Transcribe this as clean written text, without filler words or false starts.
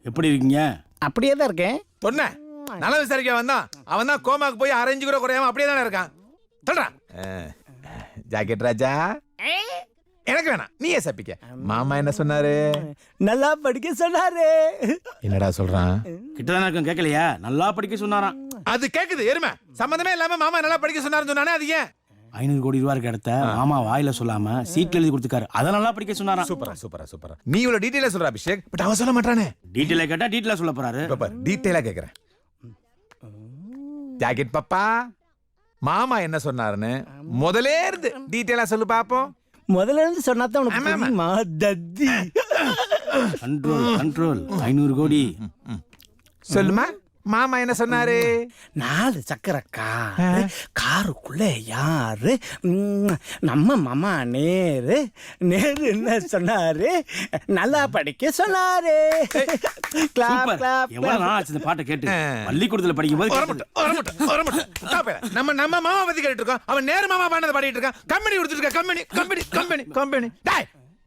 எப்படி இருக்கீங்க? அப்படியே தான் இருக்கேன். சொன்ன நல விசாரிக்க வந்தான். அவன் தான் கோமாக்கு போய் 6 கூட குறையாம அப்படியே தானே இருக்கான். சொல்றான் ஜாக்கெட் ராஜா எனக்கு வேணாம், நீயே சப்பிக்க. மாமா என்ன சொன்னாரு? நல்லா படிக்க சொன்னாரு. என்னடா சொல்றான்? கிட்டதானே இருக்கும், கேட்கலையா? நல்லா படிக்க சொன்னாராம். அது கேக்குது எருமை. சம்பந்தமே இல்லாம மாமா நல்லா படிக்க சொன்னாருன்னு சொன்னானே, அது ஏன்? 500 கோடி ரூபா இருக்க இடத்த மாமா வாயில சொல்லாம சீட்ல எழுதி கொடுத்துருக்காரு. அதை நல்லா படிக்க சொன்னாராம். சூப்பரா. நீ இவ்வளவு டீடைலா சொல்ற அபிஷேக், பட் அவன் சொல்ல மாட்டானே. டீட்டெயிலா கேட்டா டீட்டெயிலா சொல்ல போறாரு. டீடைலா கேக்குறேன். ஜாக்கெட் பாப்பா, மாமா என்ன சொன்னாருன்னு முதல்ல இருந்து டீடைலா சொல்லு பாப்போம். முதல்ல இருந்து சொன்னாதான் உனக்கு புரியுமா தத்தி? கண்ட்ரோல் 500 கோடி. சொல்லுமா, மாமா என்ன சொன்னாரு? 4 சக்கர காருக்குள்ள யாரு? நம்ம மாமா நேரு. என்ன சொன்னாரு? நல்லா படிக்க சொன்னாரு. எவ்வளவு நாள் ஆச்சு இந்த பாட்டை கேட்டு? பள்ளிக்கூடத்துல படிக்கும் போது நம்ம மாமா பத்தி கேட்டு இருக்கோம். அவன் நேரு மாமா பாடினதை பாடிட்டு இருக்கான். கம்பெனி கொடுத்துட்டு இருக்க. கம்பெனி